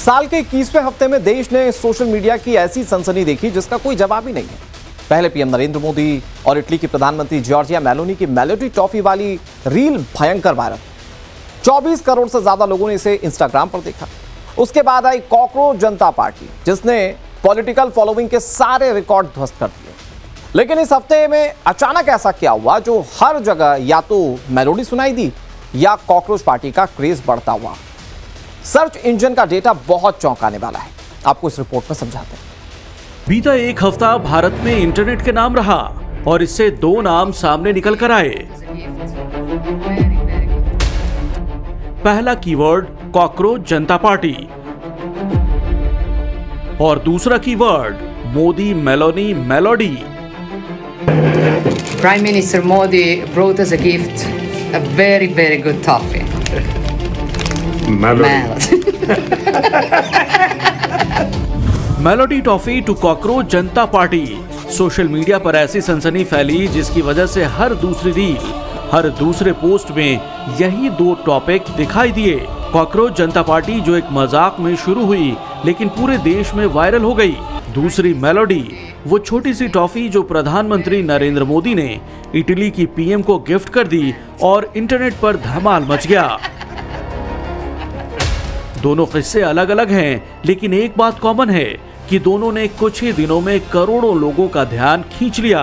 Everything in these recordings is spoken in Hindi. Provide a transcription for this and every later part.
साल के 21वें हफ्ते में देश ने सोशल मीडिया की ऐसी सनसनी देखी जिसका कोई जवाब ही नहीं है। पहले पीएम नरेंद्र मोदी और इटली की प्रधानमंत्री जॉर्जिया मेलोनी की मेलोडी टॉफी वाली रील भयंकर वायरल। 24 करोड़ से ज्यादा लोगों ने इसे इंस्टाग्राम पर देखा। उसके बाद आई कॉकरोच जनता पार्टी, जिसने पॉलिटिकल फॉलोइंग के सारे रिकॉर्ड ध्वस्त कर दिए। लेकिन इस हफ्ते में अचानक ऐसा क्या हुआ जो हर जगह या तो मेलोडी सुनाई दी या कॉकरोच पार्टी का क्रेज बढ़ता हुआ। सर्च इंजन का डेटा बहुत चौंकाने वाला है, आपको इस रिपोर्ट में समझाते हैं। बीता एक हफ्ता भारत में इंटरनेट के नाम रहा और इससे दो नाम सामने निकल कर आए। पहला कीवर्ड कॉकरोच जनता पार्टी और दूसरा keyword Modi Meloni melody. Prime Minister Modi brought us a gift, a very, very good toffee. Melody toffee to cockroach Janata party. Social media पर ऐसी सनसनी फैली जिसकी वजह से हर दूसरी रील, हर दूसरे पोस्ट में यही दो टॉपिक दिखाई दिए। कॉकरोच जनता पार्टी जो एक मजाक में शुरू हुई लेकिन पूरे देश में वायरल हो गई। दूसरी मेलोडी, वो छोटी सी टॉफी जो प्रधानमंत्री नरेंद्र मोदी ने इटली की पीएम को गिफ्ट कर दी और इंटरनेट पर धमाल मच गया। दोनों किस्से अलग अलग हैं, लेकिन एक बात कॉमन है कि दोनों ने कुछ ही दिनों में करोड़ों लोगों का ध्यान खींच लिया।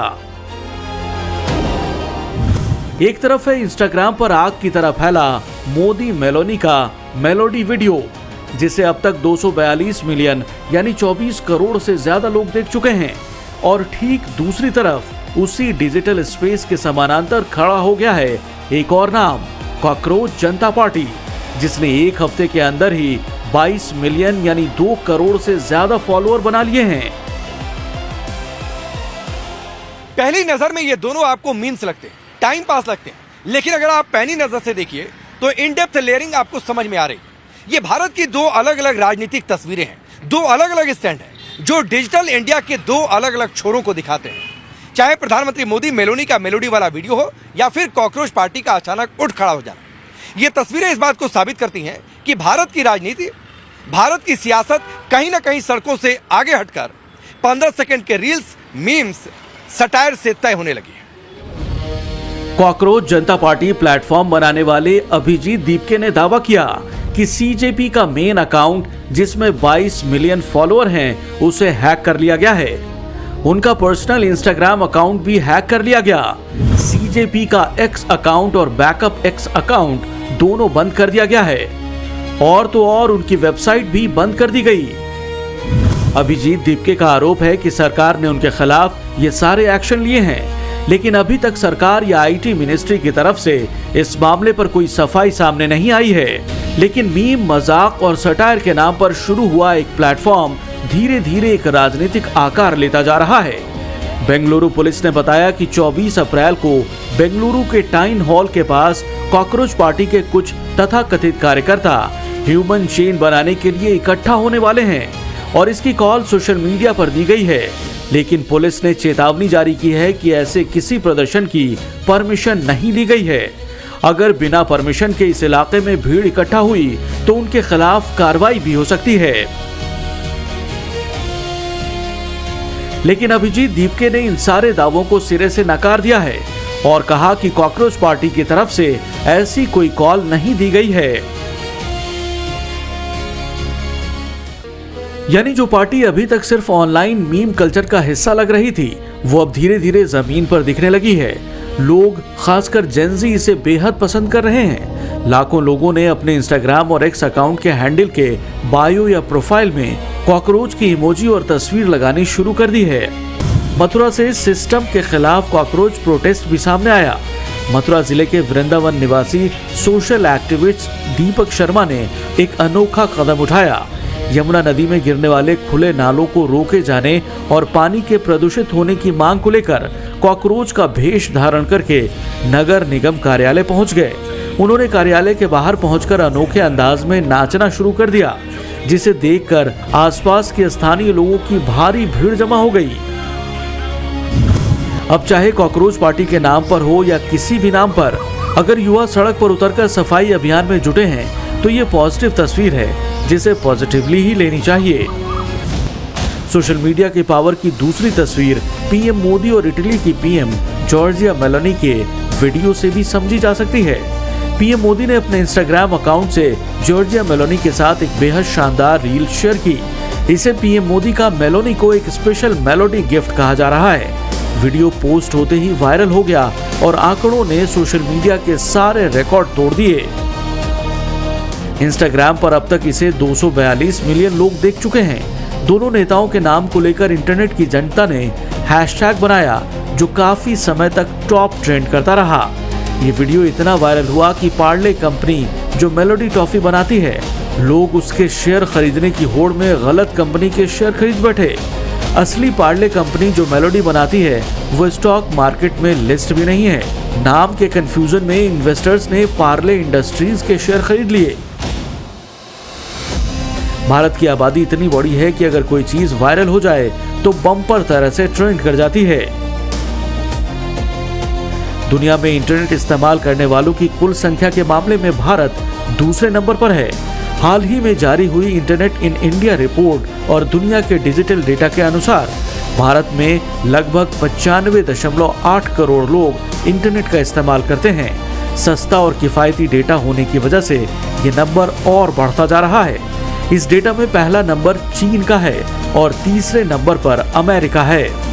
एक तरफ है इंस्टाग्राम पर आग की तरह फैला मोदी मेलोनी का मेलोडी वीडियो, जिसे अब तक 242 मिलियन यानी 24 करोड़ से ज्यादा लोग देख चुके हैं। और ठीक दूसरी तरफ उसी डिजिटल स्पेस के समानांतर खड़ा हो गया है एक और नाम, कॉकरोच जनता पार्टी, जिसने एक हफ्ते के अंदर ही 22 मिलियन यानी 2 करोड़ से ज्यादा फॉलोअर बना लिए हैं। पहली नजर में ये दोनों आपको मीम्स लगते हैं, टाइम पास लगते हैं, लेकिन अगर आप पैनी नजर से देखिए तो इन डेप्थ लेयरिंग आपको समझ में आ रही है। ये भारत की दो अलग अलग राजनीतिक तस्वीरें हैं, दो अलग अलग स्टैंड हैं जो डिजिटल इंडिया के दो अलग अलग छोरों को दिखाते हैं। चाहे प्रधानमंत्री मोदी मेलोनी का मेलोडी वाला वीडियो हो या फिर कॉकरोच पार्टी का अचानक उठ खड़ा हो जाना, ये तस्वीरें इस बात को साबित करती हैं कि भारत की राजनीति, भारत की सियासत कहीं ना कहीं सड़कों से आगे हटकर 15 सेकंड के रील्स, मीम्स, सटायर से तय होने लगी है। कॉकरोच जनता पार्टी प्लेटफॉर्म बनाने वाले अभिजीत दीपके ने दावा किया कि सीजेपी का मेन अकाउंट, जिसमें 22 मिलियन फॉलोअर हैं, उसे हैक कर लिया गया है। उनका पर्सनल इंस्टाग्राम अकाउंट भी हैक कर लिया गया। सीजेपी का एक्स अकाउंट और बैकअप एक्स अकाउंट दोनों बंद कर दिया गया है और तो और उनकी वेबसाइट भी बंद कर दी गई। अभिजीत दीपके का आरोप है कि सरकार ने उनके खिलाफ ये सारे एक्शन लिए हैं, लेकिन अभी तक सरकार या आईटी मिनिस्ट्री की तरफ से इस मामले पर कोई सफाई सामने नहीं आई है। लेकिन मीम, मजाक और सटायर के नाम पर शुरू हुआ एक प्लेटफॉर्म धीरे धीरे एक राजनीतिक आकार लेता जा रहा है। बेंगलुरु पुलिस ने बताया कि 24 अप्रैल को बेंगलुरु के टाउन हॉल के पास कॉकरोच पार्टी के कुछ तथाकथित कार्यकर्ता ह्यूमन चेन बनाने के लिए इकट्ठा होने वाले हैं और इसकी कॉल सोशल मीडिया पर दी गई है। लेकिन पुलिस ने चेतावनी जारी की है कि ऐसे किसी प्रदर्शन की परमिशन नहीं ली गई है। अगर बिना परमिशन के इस इलाके में भीड़ इकट्ठा हुई तो उनके खिलाफ कार्रवाई भी हो सकती है। लेकिन अभिजीत दीपके ने इन सारे दावों को सिरे से नकार दिया है और कहा कि कॉकरोच पार्टी की तरफ से ऐसी कोई कॉल नहीं दी गई है। यानी जो पार्टी अभी तक सिर्फ ऑनलाइन मीम कल्चर का हिस्सा लग रही थी, वो अब धीरे धीरे जमीन पर दिखने लगी है। लोग, खासकर जेनजी, इसे बेहद पसंद कर रहे हैं। लाखों लोगों ने अपने इंस्टाग्राम और एक्स अकाउंट के हैंडल के बायो या प्रोफाइल में कॉकरोच की इमोजी और तस्वीर लगानी शुरू कर दी है। मथुरा से सिस्टम के खिलाफ कॉकरोच प्रोटेस्ट भी सामने आया। मथुरा जिले के वृंदावन निवासी सोशल एक्टिविस्ट दीपक शर्मा ने एक अनोखा कदम उठाया। यमुना नदी में गिरने वाले खुले नालों को रोके जाने और पानी के प्रदूषित होने की मांग को लेकर कॉकरोच का भेष धारण करके नगर निगम कार्यालय पहुंच गए। उन्होंने कार्यालय के बाहर पहुंचकर अनोखे अंदाज में नाचना शुरू कर दिया, जिसे देखकर आसपास के स्थानीय लोगों की भारी भीड़ जमा हो गई। अब चाहे कॉकरोच पार्टी के नाम पर हो या किसी भी नाम पर, अगर युवा सड़क पर उतरकर सफाई अभियान में जुटे हैं तो ये पॉजिटिव तस्वीर है जिसे पॉजिटिवली ही लेनी चाहिए। सोशल मीडिया के पावर की दूसरी तस्वीर पीएम मोदी और इटली की पीएम जॉर्जिया मेलोनी के वीडियो से भी समझी जा सकती है। पीएम मोदी ने अपने इंस्टाग्राम अकाउंट से जॉर्जिया मेलोनी के साथ एक बेहद शानदार रील शेयर की। इसे पीएम मोदी का मेलोनी को एक स्पेशल मेलोडी गिफ्ट कहा जा रहा है। वीडियो पोस्ट होते ही वायरल हो गया और आंकड़ों ने सोशल मीडिया के सारे रिकॉर्ड तोड़ दिए। इंस्टाग्राम पर अब तक इसे 242 मिलियन लोग देख चुके हैं। दोनों नेताओं के नाम को लेकर इंटरनेट की जनता ने हैशटैग बनाया जो काफी समय तक टॉप ट्रेंड करता रहा। ये वीडियो इतना वायरल हुआ कि पार्ले कंपनी जो मेलोडी टॉफी बनाती है, लोग उसके शेयर खरीदने की होड़ में गलत कंपनी के शेयर खरीद बैठे। असली पार्ले कंपनी जो मेलोडी बनाती है वो स्टॉक मार्केट में लिस्ट भी नहीं है। नाम के कंफ्यूजन में इन्वेस्टर्स ने पार्ले इंडस्ट्रीज के शेयर खरीद लिए। भारत की आबादी इतनी बड़ी है कि अगर कोई चीज वायरल हो जाए तो बम्पर तरह से ट्रेंड कर जाती है। दुनिया में इंटरनेट इस्तेमाल करने वालों की कुल संख्या के मामले में भारत दूसरे नंबर पर है। हाल ही में जारी हुई इंटरनेट इन इंडिया रिपोर्ट और दुनिया के डिजिटल डेटा के अनुसार भारत में लगभग 95.8 करोड़ लोग इंटरनेट का इस्तेमाल करते हैं। सस्ता और किफायती डेटा होने की वजह से ये नंबर और बढ़ता जा रहा है। इस डेटा में पहला नंबर चीन का है और तीसरे नंबर पर अमेरिका है।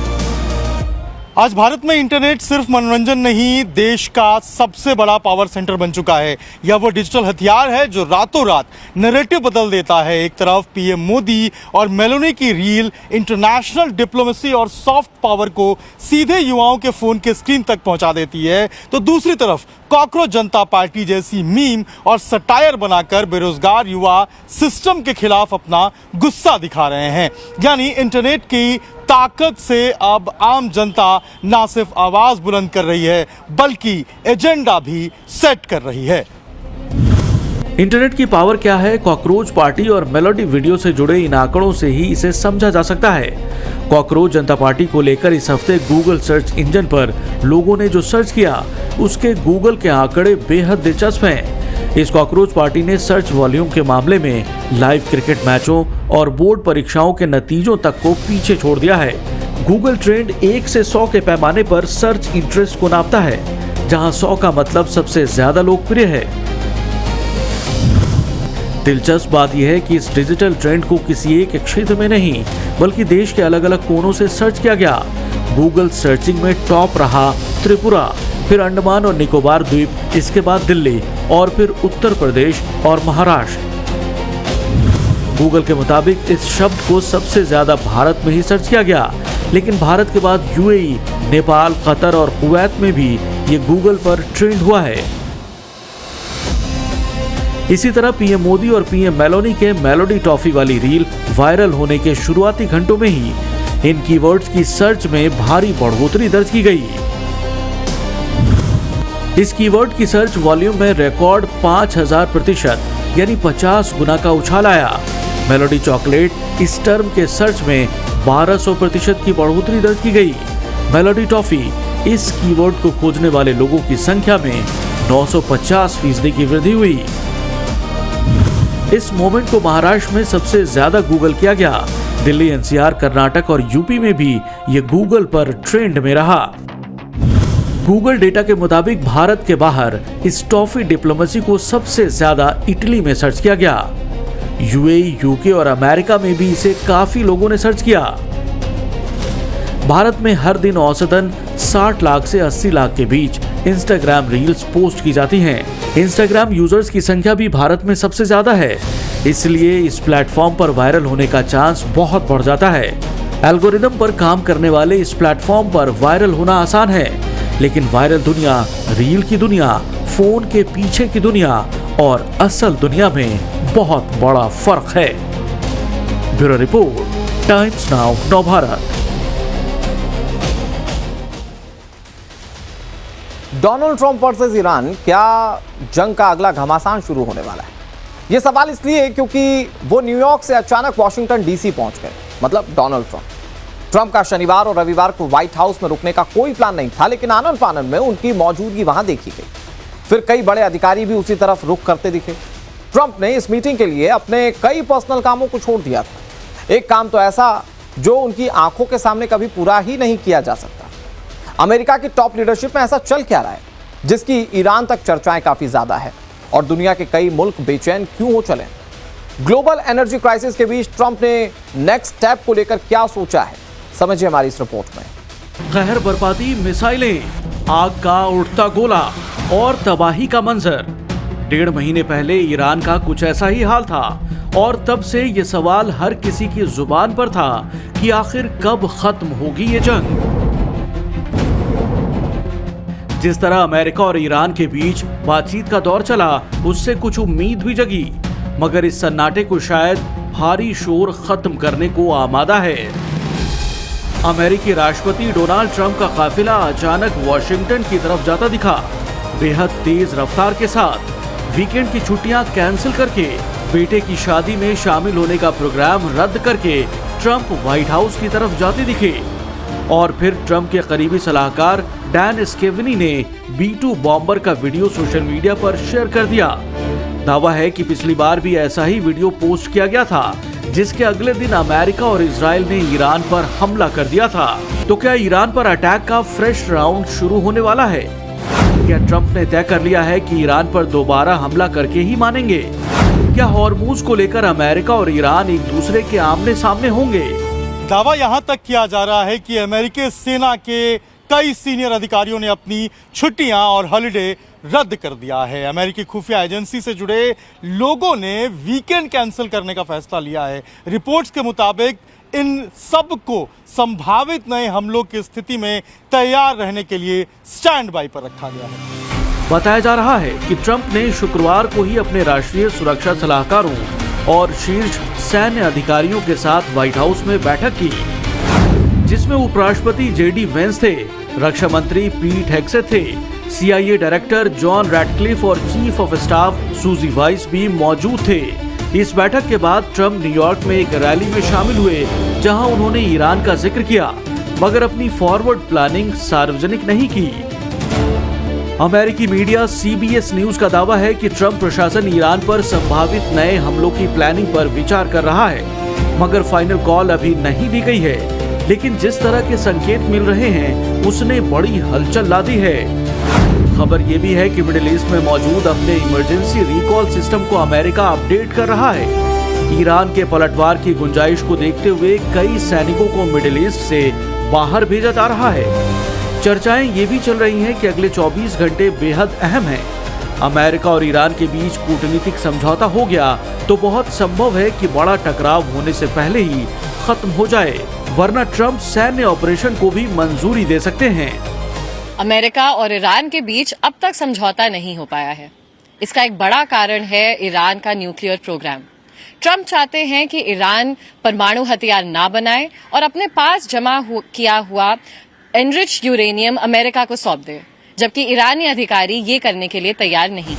आज भारत में इंटरनेट सिर्फ मनोरंजन नहीं, देश का सबसे बड़ा पावर सेंटर बन चुका है। यह वो डिजिटल हथियार है जो रातों रात नैरेटिव बदल देता है। एक तरफ पीएम मोदी और मेलोनी की रील इंटरनेशनल डिप्लोमेसी और सॉफ्ट पावर को सीधे युवाओं के फोन के स्क्रीन तक पहुंचा देती है, तो दूसरी तरफ कॉकरोच जनता पार्टी जैसी मीम और सटायर बनाकर बेरोजगार युवा सिस्टम के खिलाफ अपना गुस्सा दिखा रहे हैं। यानी इंटरनेट की ताकत से अब आम जनता ना सिर्फ आवाज बुलंद कर रही है बल्कि एजेंडा भी सेट कर रही है। इंटरनेट की पावर क्या है? कॉकरोच पार्टी और मेलोडी वीडियो से जुड़े इन आंकड़ों से ही इसे समझा जा सकता है। कॉकरोच जनता पार्टी को लेकर इस हफ्ते गूगल सर्च इंजन पर लोगों ने जो सर्च किया उसके गूगल के आंकड़े बेहद दिलचस्प हैं। इस कॉकरोच पार्टी ने सर्च वॉल्यूम के मामले में लाइव क्रिकेट मैचों और बोर्ड परीक्षाओं के नतीजों तक को पीछे छोड़ दिया है। गूगल ट्रेंड 1 से 100 के पैमाने पर सर्च इंटरेस्ट को नापता है, जहां 100 का मतलब सबसे ज्यादा लोकप्रिय है। दिलचस्प बात यह है कि इस डिजिटल ट्रेंड को किसी एक क्षेत्र में नहीं बल्कि देश के अलग अलग कोनों से सर्च किया गया। गूगल सर्चिंग में टॉप रहा त्रिपुरा, फिर अंडमान और निकोबार द्वीप, इसके बाद दिल्ली और फिर उत्तर प्रदेश और महाराष्ट्र। गूगल के मुताबिक इस शब्द को सबसे ज्यादा भारत में ही सर्च किया गया, लेकिन भारत के बाद यूएई, नेपाल, कतर और कुवैत में भी ये गूगल पर ट्रेंड हुआ है। इसी तरह पीएम मोदी और पीएम मेलोनी के मेलोडी टॉफी वाली रील वायरल होने के शुरुआती घंटों में ही इन कीवर्ड्स की सर्च में भारी बढ़ोतरी दर्ज की गई। इस कीवर्ड की सर्च वॉल्यूम में रिकॉर्ड 5000% यानी 50 गुना का उछाल आया। मेलोडी चॉकलेट इस टर्म के सर्च में 1200% की बढ़ोतरी दर्ज की गई। मेलोडी टॉफी इस कीवर्ड को खोजने वाले लोगों की संख्या में 950% की वृद्धि हुई। इस मोमेंट को महाराष्ट्र में सबसे ज्यादा गूगल किया गया। दिल्ली, एनसीआर, कर्नाटक और यूपी में भी ये गूगल पर ट्रेंड में रहा। गूगल डेटा के मुताबिक भारत के बाहर इस टॉफी डिप्लोमेसी को सबसे ज्यादा इटली में सर्च किया गया। यूएई, यूके और अमेरिका में भी इसे काफी लोगों ने सर्च किया। भारत में हर दिन औसतन 60 लाख से 80 लाख के बीच इंस्टाग्राम रील्स पोस्ट की जाती हैं। इंस्टाग्राम यूजर्स की संख्या भी भारत में सबसे ज्यादा है, इसलिए इस प्लेटफॉर्म पर वायरल होने का चांस बहुत बढ़ जाता है। एल्गोरिदम पर काम करने वाले इस प्लेटफॉर्म पर वायरल होना आसान है, लेकिन वायरल दुनिया, रील की दुनिया, फोन के पीछे की दुनिया और असल दुनिया में बहुत बड़ा फर्क है। Bureau report, times now Navbharat. Donald Trump versus Iran, क्या जंग का अगला घमासान शुरू होने वाला है? यह सवाल इसलिए क्योंकि वो न्यूयॉर्क से अचानक वॉशिंगटन डीसी पहुंच गए, मतलब डोनाल्ड ट्रंप का शनिवार और रविवार को व्हाइट हाउस में रुकने का कोई प्लान नहीं था, लेकिन आनन फानन में उनकी मौजूदगी वहां देखी गई। फिर कई बड़े अधिकारी भी उसी तरफ रुख करते दिखे। ट्रंप ने इस मीटिंग के लिए अपने कई पर्सनल कामों को छोड़ दिया था। एक काम तो ऐसा जो उनकी आंखों के सामने कभी पूरा ही नहीं किया जा सकता। अमेरिका की टॉप लीडरशिप में ऐसा चल क्या रहा है जिसकी ईरान तक चर्चाएं काफी ज्यादा है और दुनिया के कई मुल्क बेचैन क्यों हो चले? ग्लोबल एनर्जी क्राइसिस के बीच ट्रंप ने नेक्स्ट स्टेप को लेकर क्या सोचा है, समझिए हमारी इस रिपोर्ट में। कहर बरपाती मिसाइलें, आग का उठता गोला और तबाही का मंजर। 1.5 महीने पहले ईरान का कुछ ऐसा ही हाल था और तब से ये सवाल हर किसी की जुबान पर था कि आखिर कब खत्म होगी ये जंग। जिस तरह अमेरिका और ईरान के बीच बातचीत का दौर चला, उससे कुछ उम्मीद भी जगी, मगर इस सन्नाटे को शायद भारी शोर खत्म करने को आमादा है। अमेरिकी राष्ट्रपति डोनाल्ड ट्रंप का काफिला अचानक वॉशिंगटन की तरफ जाता दिखा। बेहद तेज रफ्तार के साथ वीकेंड की छुट्टियां कैंसिल करके बेटे की शादी में शामिल होने का प्रोग्राम रद्द करके ट्रंप व्हाइट हाउस की तरफ जाते दिखे। और फिर ट्रंप के करीबी सलाहकार डैन स्केविनी ने B-2 बॉम्बर का वीडियो सोशल मीडिया पर शेयर कर दिया। दावा है कि पिछली बार भी ऐसा ही वीडियो पोस्ट किया गया था, जिसके अगले दिन अमेरिका और इजराइल ने ईरान पर हमला कर दिया था। तो क्या ईरान पर अटैक का फ्रेश राउंड शुरू होने वाला है? क्या ट्रंप ने तय कर लिया है कि ईरान पर दोबारा हमला करके ही मानेंगे? क्या हॉर्मूज को लेकर अमेरिका और ईरान एक दूसरे के आमने सामने होंगे? दावा यहां तक किया जा रहा है कि अमेरिकी सेना के कई सीनियर अधिकारियों ने अपनी छुट्टियां और हॉलिडे रद्द कर दिया है। अमेरिकी खुफिया एजेंसी से जुड़े लोगों ने वीकेंड कैंसिल करने का फैसला लिया है। रिपोर्ट्स के मुताबिक इन सब को संभावित नए हमलों की स्थिति में तैयार रहने के लिए स्टैंड बाई पर रखा गया है। बताया जा रहा है कि ट्रंप ने शुक्रवार को ही अपने राष्ट्रीय सुरक्षा सलाहकारों और शीर्ष सैन्य अधिकारियों के साथ व्हाइट हाउस में बैठक की, जिसमें उपराष्ट्रपति JD वेंस थे, रक्षा मंत्री पीट हेग्सेथ थे, CIA डायरेक्टर जॉन रैटक्लिफ और चीफ ऑफ स्टाफ सूजी वाइस भी मौजूद थे। इस बैठक के बाद ट्रंप न्यूयॉर्क में एक रैली में शामिल हुए, जहां उन्होंने ईरान का जिक्र किया, मगर अपनी फॉरवर्ड प्लानिंग सार्वजनिक नहीं की। अमेरिकी मीडिया CBS न्यूज का दावा है कि ट्रंप प्रशासन ईरान पर संभावित नए हमलों की प्लानिंग पर विचार कर रहा है, मगर फाइनल कॉल अभी नहीं दी गई है। लेकिन जिस तरह के संकेत मिल रहे हैं, उसने बड़ी हलचल ला दी है। खबर ये भी है कि मिडिल ईस्ट में मौजूद अपने इमरजेंसी रिकॉल सिस्टम को अमेरिका अपडेट कर रहा है। ईरान के पलटवार की गुंजाइश को देखते हुए कई सैनिकों को मिडिल ईस्ट से बाहर भेजा जा रहा है। चर्चाएं ये भी चल रही हैं कि अगले 24 घंटे बेहद अहम हैं। अमेरिका और ईरान के बीच कूटनीतिक समझौता हो गया तो बहुत संभव है कि बड़ा टकराव होने से पहले ही खत्म हो जाए, वरना ट्रंप सैन्य ऑपरेशन को भी मंजूरी दे सकते हैं। अमेरिका और ईरान के बीच अब तक समझौता नहीं हो पाया है। इसका एक बड़ा कारण है ईरान का न्यूक्लियर प्रोग्राम। ट्रंप चाहते हैं कि ईरान परमाणु हथियार ना बनाए और अपने पास जमा किया हुआ एनरिच्ड यूरेनियम अमेरिका को सौंप दे, जबकि ईरानी अधिकारी ये करने के लिए तैयार नहीं।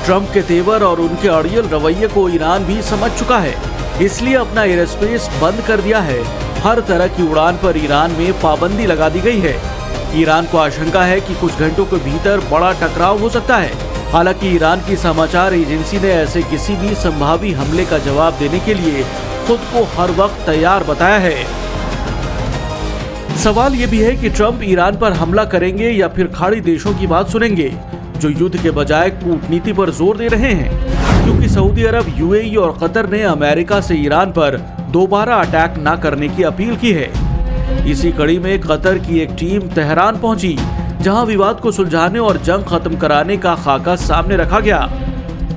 ट्रंप के तेवर और उनके अड़ियल रवैये को ईरान भी समझ चुका है, इसलिए अपना एयरस्पेस बंद कर दिया है। हर तरह की उड़ान पर ईरान में पाबंदी लगा दी गई है। ईरान को आशंका है कि कुछ घंटों के भीतर बड़ा टकराव हो सकता है। हालांकि ईरान की समाचार एजेंसी ने ऐसे किसी भी संभावी हमले का जवाब देने के लिए खुद को हर वक्त तैयार बताया है। सवाल ये भी है कि ट्रंप ईरान पर हमला करेंगे या फिर खाड़ी देशों की बात सुनेंगे, जो युद्ध के बजाय कूटनीति पर जोर दे रहे हैं, क्योंकि सऊदी अरब, UAE और कतर ने अमेरिका से ईरान पर दोबारा अटैक न करने की अपील की है। इसी कड़ी में कतर की एक टीम तेहरान पहुंची, जहां विवाद को सुलझाने और जंग खत्म कराने का खाका सामने रखा गया।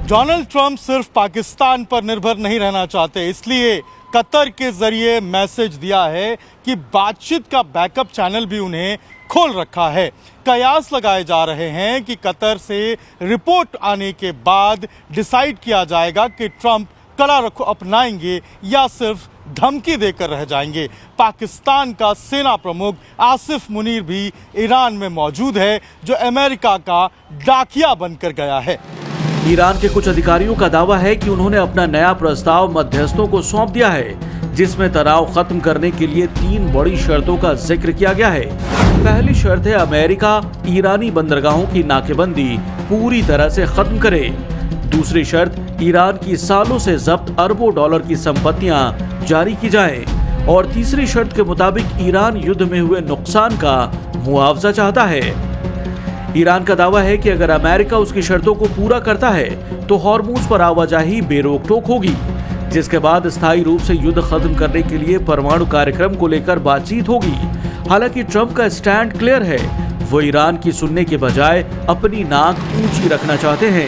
डोनाल्ड ट्रंप सिर्फ पाकिस्तान पर निर्भर नहीं रहना चाहते, इसलिए कतर के जरिए मैसेज दिया है कि बातचीत का बैकअप चैनल भी उन्हें खोल रखा है। कयास लगाए जा रहे हैं कि कतर से रिपोर्ट आने के बाद डिसाइड किया जाएगा कि ट्रंप कड़ा रुख अपनाएंगे या सिर्फ धमकी देकर रह जाएंगे। पाकिस्तान का सेना प्रमुख आसिफ मुनीर भी ईरान में मौजूद है, जो अमेरिका का डाकिया बनकर गया है। ईरान के कुछ अधिकारियों का दावा है कि उन्होंने अपना नया प्रस्ताव मध्यस्थों को सौंप दिया है, जिसमें तनाव खत्म करने के लिए 3 बड़ी शर्तों का जिक्र किया गया है। पहली शर्त है अमेरिका ईरानी बंदरगाहों की नाकेबंदी पूरी तरह से खत्म करे। दूसरी शर्त, ईरान की सालों से जब्त अरबों डॉलर की संपत्तियां जारी की जाएं। और तीसरी शर्त के मुताबिक ईरान युद्ध में हुए नुकसान का मुआवजा चाहता है। ईरान का दावा है कि अगर अमेरिका उसकी शर्तों को पूरा करता है तो हॉर्मूज पर आवाजाही बेरोक टोक होगी, जिसके बाद स्थायी रूप से युद्ध खत्म करने के लिए परमाणु कार्यक्रम को लेकर बातचीत होगी। हालांकि ट्रंप का स्टैंड क्लियर है, वो ईरान की सुनने के बजाय अपनी नाक ऊंची रखना चाहते हैं।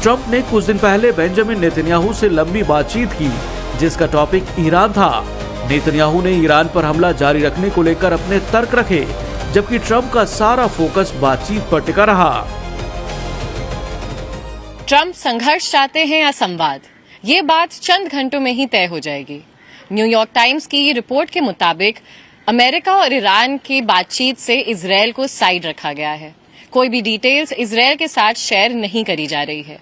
ट्रंप ने कुछ दिन पहले बेंजामिन नेतन्याहू से लंबी बातचीत की, जिसका टॉपिक ईरान था। नेतन्याहू ने ईरान पर हमला जारी रखने को लेकर अपने तर्क रखे, जबकि ट्रंप का सारा फोकस बातचीत पर टिका रहा। ट्रंप संघर्ष चाहते हैं या संवाद, ये बात चंद घंटों में ही तय हो जाएगी। न्यूयॉर्क टाइम्स की ये रिपोर्ट के मुताबिक अमेरिका और ईरान की बातचीत से इजरायल को साइड रखा गया है। कोई भी डिटेल्स इजरायल के साथ शेयर नहीं करी जा रही है।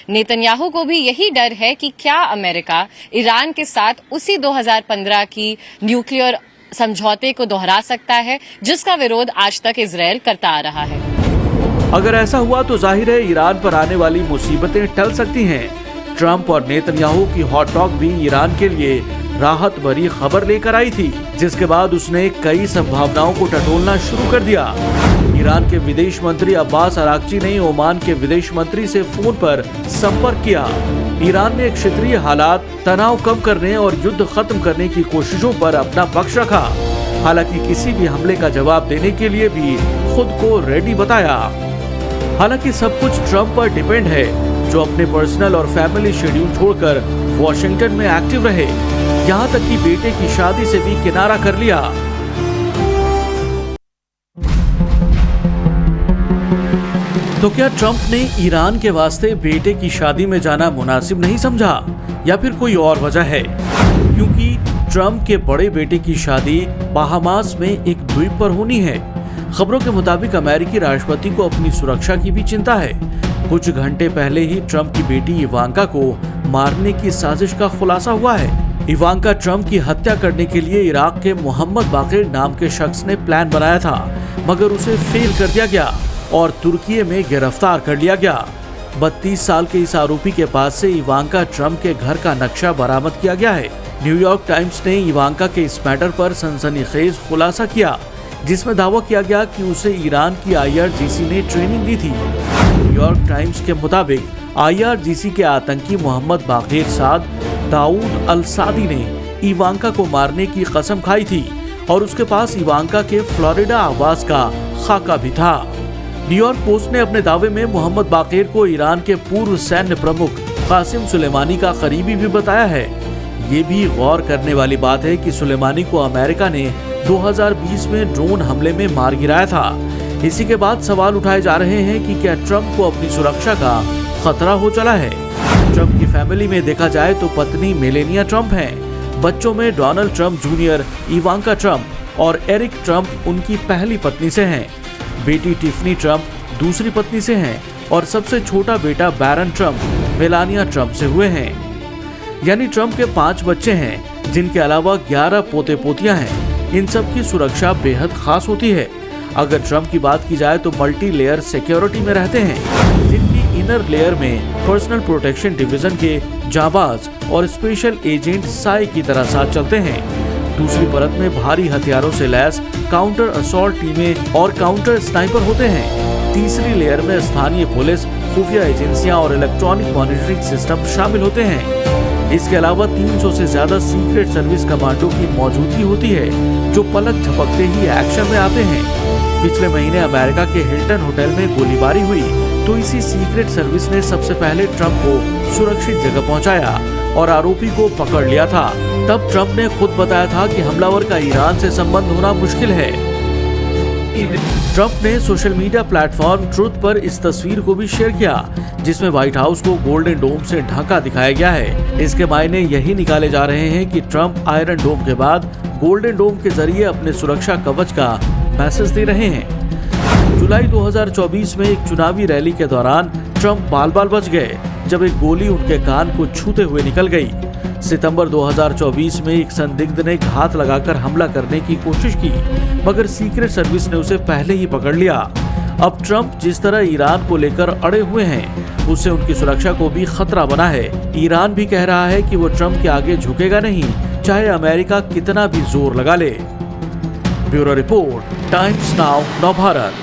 नेतन्याहू को भी यही डर है कि क्या अमेरिका ईरान के साथ उसी 2015 की न्यूक्लियर समझौते को दोहरा सकता है, जिसका विरोध आज तक इजरायल करता आ रहा है। अगर ऐसा हुआ तो जाहिर है ईरान पर आने वाली मुसीबतें टल सकती हैं। ट्रंप और नेतन्याहू की हॉट टॉक भी ईरान के लिए राहत भरी खबर लेकर आई थी, जिसके बाद उसने कई संभावनाओं को टटोलना शुरू कर दिया। ईरान के विदेश मंत्री अब्बास अरागची ने ओमान के विदेश मंत्री से फोन पर संपर्क किया। ईरान ने क्षेत्रीय हालात, तनाव कम करने और युद्ध खत्म करने की कोशिशों पर अपना पक्ष रखा। हालांकि किसी भी हमले का जवाब देने के लिए भी खुद को रेडी बताया। हालांकि सब कुछ ट्रंप पर डिपेंड है, जो अपने पर्सनल और फैमिली शेड्यूल छोड़कर वॉशिंगटन में एक्टिव रहे, यहाँ तक कि बेटे की शादी से भी किनारा कर लिया। तो क्या ट्रंप ने ईरान के वास्ते बेटे की शादी में जाना मुनासिब नहीं समझा, या फिर कोई और वजह है? क्योंकि ट्रंप के बड़े बेटे की शादी बहामास में एक द्वीप पर होनी है। खबरों के मुताबिक अमेरिकी राष्ट्रपति को अपनी सुरक्षा की भी चिंता है। कुछ घंटे पहले ही ट्रंप की बेटी इवांका को मारने की साजिश का खुलासा हुआ है। इवांका ट्रंप की हत्या करने के लिए इराक के मोहम्मद बाकिर नाम के शख्स ने प्लान बनाया था, मगर उसे फेल कर दिया गया और तुर्की में गिरफ्तार कर लिया गया। 32 साल के इस आरोपी के पास से इवांका ट्रंप के घर का नक्शा बरामद किया गया है। न्यूयॉर्क टाइम्स ने इवांका के इस मैटर पर सनसनीखेज खुलासा किया, जिसमें दावा किया गया कि उसे ईरान की IRGC ने ट्रेनिंग दी थी। न्यूयॉर्क टाइम्स के मुताबिक IRGC के आतंकी मोहम्मद बाकिर साद दाऊद अल सादी ने इवांका को मारने की कसम खाई थी और उसके पास इवांका के फ्लोरिडा आवास का खाका भी था। न्यूयॉर्क पोस्ट ने अपने दावे में मोहम्मद बाकिर को ईरान के पूर्व सैन्य प्रमुख कासिम सुलेमानी का करीबी भी बताया है। ये भी गौर करने वाली बात है कि सुलेमानी को अमेरिका ने 2020 में ड्रोन हमले में मार गिराया था। इसी के बाद सवाल उठाए जा रहे हैं कि क्या ट्रंप को अपनी सुरक्षा का खतरा हो चला है। ट्रंप की फैमिली में देखा जाए तो पत्नी मेलेनिया ट्रंप हैं। बच्चों में Donald Trump junior, Ivanka Trump और एरिक ट्रंप उनकी पहली पत्नी से हैं। बेटी टिफनी ट्रंप दूसरी पत्नी से हैं और सबसे छोटा बेटा बैरन ट्रंप मेलानिया ट्रंप से हुए हैं। यानी ट्रंप के 5 बच्चे हैं, जिनके अलावा 11 पोते पोतियां हैं। इन सब की सुरक्षा बेहद खास होती है। अगर ट्रंप की बात की जाए तो मल्टी लेयर सिक्योरिटी में रहते हैं, जिनकी इनर लेयर में पर्सनल प्रोटेक्शन डिवीजन के जाबाज और स्पेशल एजेंट साई की तरह साथ चलते हैं। दूसरी परत में भारी हथियारों से लैस काउंटर असॉल्ट टीमें और काउंटर स्नाइपर होते हैं। तीसरी लेयर में स्थानीय पुलिस, खुफिया एजेंसियां और इलेक्ट्रॉनिक मॉनिटरिंग सिस्टम शामिल होते हैं। इसके अलावा 300 से ज्यादा सीक्रेट सर्विस कमांडो की मौजूदगी होती है, जो पलक झपकते ही एक्शन में आते हैं। पिछले महीने अमेरिका के हिल्टन होटल में गोलीबारी हुई तो इसी सीक्रेट सर्विस ने सबसे पहले ट्रंप को सुरक्षित जगह पहुंचाया और आरोपी को पकड़ लिया था। तब ट्रंप ने खुद बताया था कि हमलावर का ईरान से संबंध होना मुश्किल है। ट्रंप ने सोशल मीडिया प्लेटफॉर्म ट्रुथ पर इस तस्वीर को भी शेयर किया, जिसमें व्हाइट हाउस को गोल्डन डोम से ढका दिखाया गया है। इसके मायने यही निकाले जा रहे हैं कि ट्रंप आयरन डोम के बाद गोल्डन डोम के जरिए अपने सुरक्षा कवच का मैसेज दे रहे हैं। जुलाई 2024 में एक चुनावी रैली के दौरान ट्रंप बाल बाल बच गए, जब एक गोली उनके कान को छूते हुए निकल गई। सितंबर 2024 में एक संदिग्ध ने घात लगाकर हमला करने की कोशिश की, मगर सीक्रेट सर्विस ने उसे पहले ही पकड़ लिया। अब ट्रंप जिस तरह ईरान को लेकर अड़े हुए हैं, उससे उनकी सुरक्षा को भी खतरा बना है। ईरान भी कह रहा है कि वो ट्रंप के आगे झुकेगा नहीं, चाहे अमेरिका कितना भी जोर लगा ले। Bureau report, times now, Navbharat.